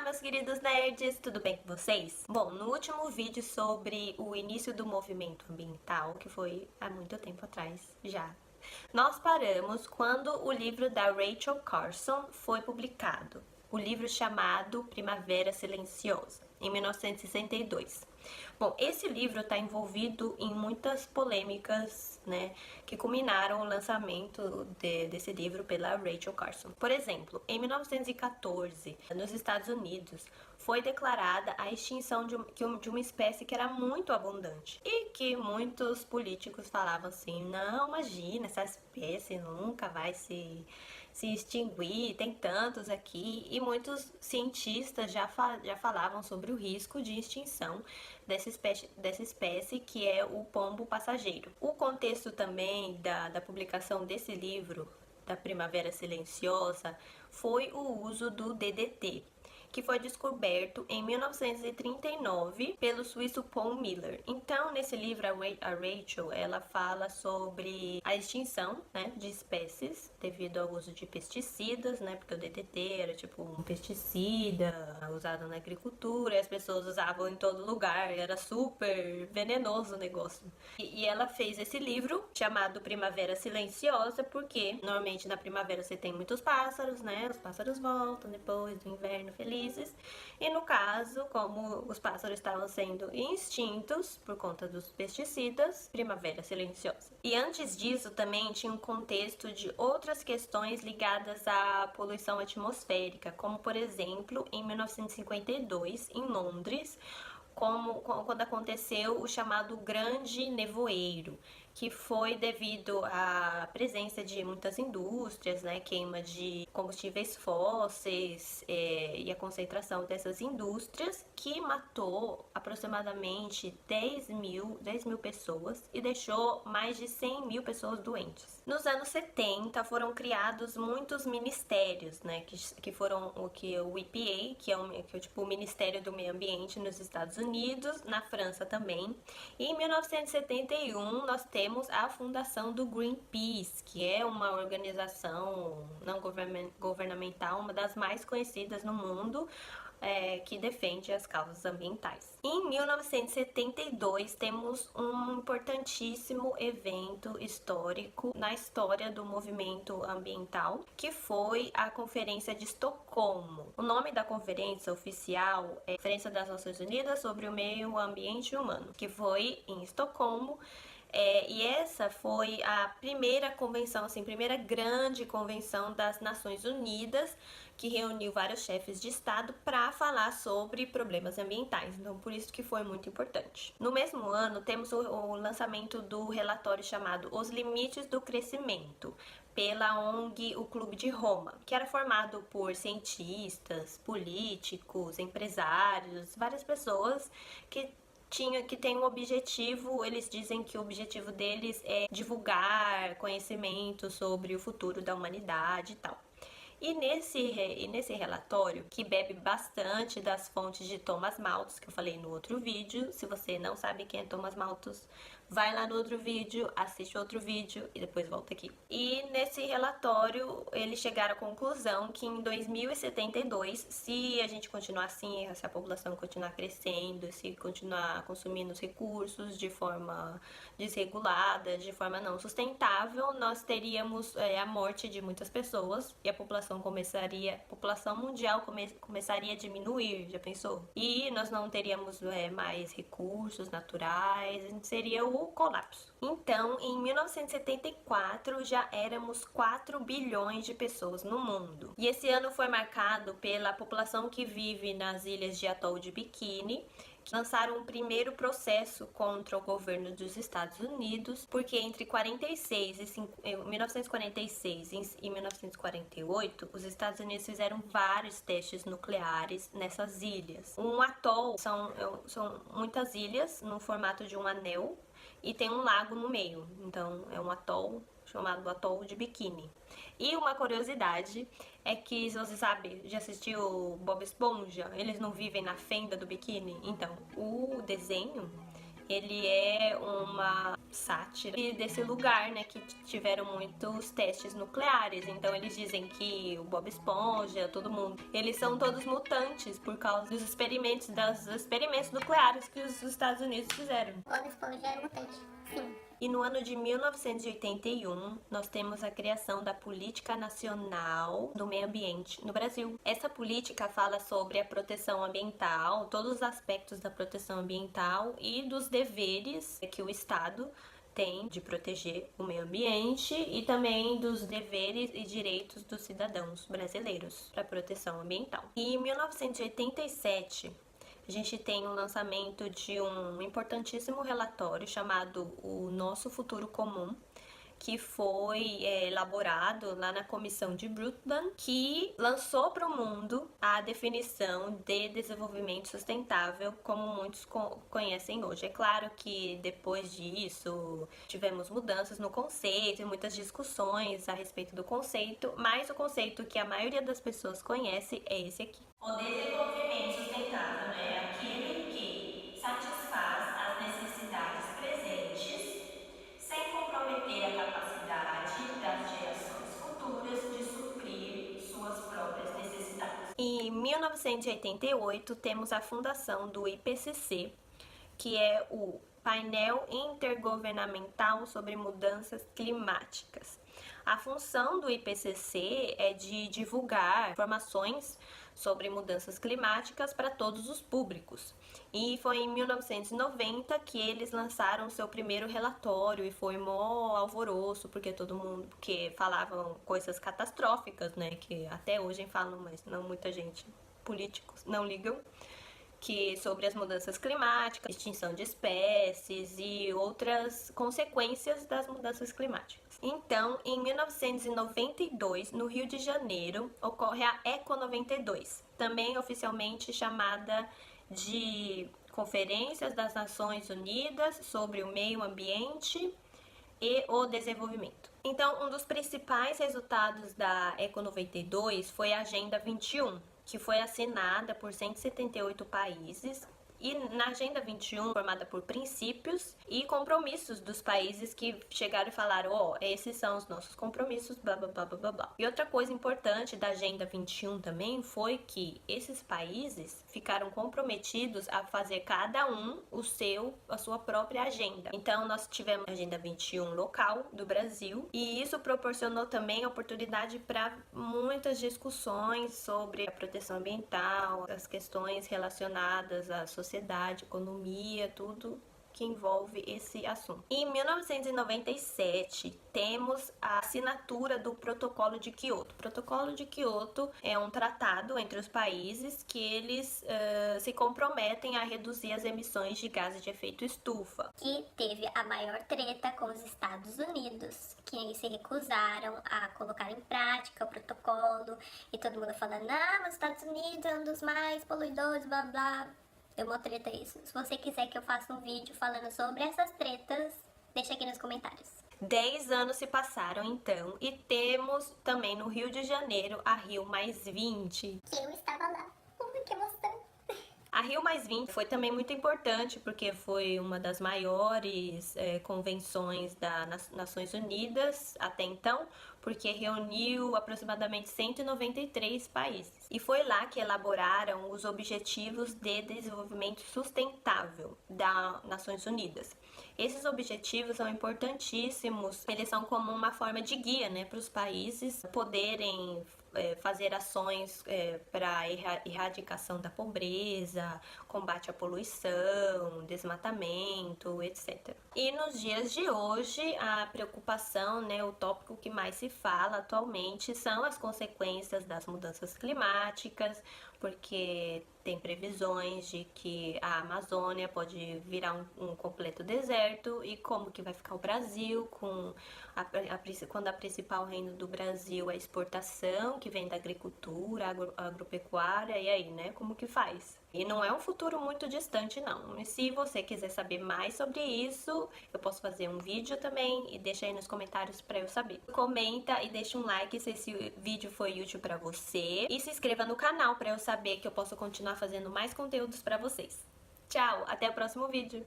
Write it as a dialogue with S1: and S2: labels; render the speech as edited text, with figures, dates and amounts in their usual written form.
S1: meus queridos nerds, tudo bem com vocês? Bom, no último vídeo sobre o início do movimento ambiental, que foi há muito tempo atrás já, nós paramos quando o livro da Rachel Carson foi publicado, o livro chamado Primavera Silenciosa, em 1962. Bom, esse livro está envolvido em muitas polêmicas, né, que culminaram o lançamento desse livro pela Rachel Carson. Por exemplo, em 1914, nos Estados Unidos, foi declarada a extinção de uma espécie que era muito abundante e que muitos políticos falavam assim: não, imagina, essa espécie nunca vai se extinguir, tem tantos aqui, e muitos cientistas já falavam sobre o risco de extinção dessa espécie que é o pombo passageiro. O contexto também da publicação desse livro, da Primavera Silenciosa, foi o uso do DDT, que foi descoberto em 1939 pelo suíço Paul Miller. Então, nesse livro, a Rachel, ela fala sobre a extinção, né, de espécies devido ao uso de pesticidas, né, porque o DDT era tipo um pesticida usado na agricultura e as pessoas usavam em todo lugar, era super venenoso o negócio. E ela fez esse livro chamado Primavera Silenciosa porque normalmente na primavera você tem muitos pássaros, né, os pássaros voltam depois do inverno feliz. E no caso, como os pássaros estavam sendo extintos por conta dos pesticidas, Primavera Silenciosa. E antes disso também tinha um contexto de outras questões ligadas à poluição atmosférica, como por exemplo em 1952 em Londres, quando aconteceu o chamado Grande Nevoeiro, que foi devido à presença de muitas indústrias, né, queima de combustíveis fósseis e a concentração dessas indústrias, que matou aproximadamente 10 mil pessoas e deixou mais de 100 mil pessoas doentes. Nos anos 70 foram criados muitos ministérios, né, que foram o EPA, que é tipo o Ministério do Meio Ambiente nos Estados Unidos, na França também. E em 1971 nós temos a fundação do Greenpeace, que é uma organização não governamental, uma das mais conhecidas no mundo, que defende as causas ambientais. Em 1972 temos um importantíssimo evento histórico na história do movimento ambiental, que foi a Conferência de Estocolmo. O nome da conferência oficial é Conferência das Nações Unidas sobre o Meio Ambiente Humano, que foi em Estocolmo. E essa foi a primeira convenção, assim, primeira grande convenção das Nações Unidas, que reuniu vários chefes de Estado para falar sobre problemas ambientais. Então, por isso que foi muito importante. No mesmo ano, temos o lançamento do relatório chamado Os Limites do Crescimento, pela ONG O Clube de Roma, que era formado por cientistas, políticos, empresários, várias pessoas que tem um objetivo. Eles dizem que o objetivo deles é divulgar conhecimento sobre o futuro da humanidade e tal. E nesse relatório, que bebe bastante das fontes de Thomas Malthus, que eu falei no outro vídeo, se você não sabe quem é Thomas Malthus, vai lá no outro vídeo, assiste outro vídeo e depois volta aqui. E nesse relatório, eles chegaram à conclusão que em 2072, se a gente continuar assim, se a população continuar crescendo, se continuar consumindo os recursos de forma desregulada, de forma não sustentável, nós teríamos a morte de muitas pessoas e a população mundial começaria a diminuir, já pensou? E nós não teríamos mais recursos naturais, seria o colapso. Então, em 1974 já éramos 4 bilhões de pessoas no mundo. E esse ano foi marcado pela população que vive nas ilhas de Atol de Bikini, que lançaram um primeiro processo contra o governo dos Estados Unidos, porque entre 1946 e 1948, os Estados Unidos fizeram vários testes nucleares nessas ilhas. Um atol são muitas ilhas no formato de um anel e tem um lago no meio, então é um atol chamado Atol de Bikini. E uma curiosidade é que, se você sabe, já assistiu Bob Esponja, eles não vivem na fenda do biquíni? Então, o desenho, ele é uma sátira e desse lugar, né, que tiveram muitos testes nucleares. Então eles dizem que o Bob Esponja, todo mundo, eles são todos mutantes por causa dos experimentos nucleares que os Estados Unidos fizeram.
S2: Bob Esponja é mutante, sim.
S1: E no ano de 1981, nós temos a criação da Política Nacional do Meio Ambiente no Brasil. Essa política fala sobre a proteção ambiental, todos os aspectos da proteção ambiental e dos deveres que o Estado tem de proteger o meio ambiente e também dos deveres e direitos dos cidadãos brasileiros para a proteção ambiental. E em 1987, a gente tem o lançamento de um importantíssimo relatório chamado O Nosso Futuro Comum, que foi elaborado lá na Comissão de Brundtland, que lançou para o mundo a definição de desenvolvimento sustentável, como muitos conhecem hoje. É claro que depois disso tivemos mudanças no conceito e muitas discussões a respeito do conceito, mas o conceito que a maioria das pessoas conhece é esse aqui. O desenvolvimento sustentável é aquele que satisfaz as necessidades presentes sem comprometer a capacidade das gerações futuras de suprir suas próprias necessidades. Em 1988, temos a fundação do IPCC, que é o Painel Intergovernamental sobre Mudanças Climáticas. A função do IPCC é de divulgar informações sobre mudanças climáticas para todos os públicos. E foi em 1990 que eles lançaram seu primeiro relatório e foi mó alvoroço, porque falavam coisas catastróficas, né, que até hoje falam, mas não muita gente, políticos, não ligam, que sobre as mudanças climáticas, extinção de espécies e outras consequências das mudanças climáticas. Então, em 1992, no Rio de Janeiro, ocorre a Eco 92, também oficialmente chamada de Conferências das Nações Unidas sobre o Meio Ambiente e o Desenvolvimento. Então, um dos principais resultados da Eco 92 foi a Agenda 21, que foi assinada por 178 países. E na Agenda 21, formada por princípios e compromissos dos países que chegaram e falaram, esses são os nossos compromissos, blá, blá, blá, blá, blá. E outra coisa importante da Agenda 21 também foi que esses países ficaram comprometidos a fazer cada um a sua própria agenda. Então, nós tivemos a Agenda 21 local do Brasil e isso proporcionou também oportunidade para muitas discussões sobre a proteção ambiental, as questões relacionadas à sociedade, economia, tudo que envolve esse assunto. Em 1997, temos a assinatura do Protocolo de Kyoto. O Protocolo de Kyoto é um tratado entre os países que eles se comprometem a reduzir as emissões de gases de efeito estufa.
S2: Que teve a maior treta com os Estados Unidos, que se recusaram a colocar em prática o protocolo, e todo mundo falando, mas os Estados Unidos é um dos mais poluidores, blá blá. Deu uma treta isso. Se você quiser que eu faça um vídeo falando sobre essas tretas, deixa aqui nos comentários.
S1: 10 anos se passaram então e temos também no Rio de Janeiro a Rio+20.
S2: Que eu estava lá. Que emoção.
S1: A Rio+20 foi também muito importante porque foi uma das maiores convenções das Nações Unidas até então, porque reuniu aproximadamente 193 países. E foi lá que elaboraram os Objetivos de Desenvolvimento Sustentável das Nações Unidas. Esses objetivos são importantíssimos, eles são como uma forma de guia, né, para os países poderem fazer ações para erradicação da pobreza, combate à poluição, desmatamento, etc. E nos dias de hoje, a preocupação, né, o tópico que mais se fala atualmente são as consequências das mudanças climáticas, porque tem previsões de que a Amazônia pode virar um completo deserto e como que vai ficar o Brasil quando a principal renda do Brasil é a exportação, que vem da agricultura, agropecuária, e aí, né, como que faz? E não é um futuro muito distante, não. E se você quiser saber mais sobre isso, eu posso fazer um vídeo também e deixa aí nos comentários para eu saber. Comenta e deixa um like se esse vídeo foi útil para você e se inscreva no canal para eu saber que eu posso continuar fazendo mais conteúdos para vocês. Tchau, até o próximo vídeo!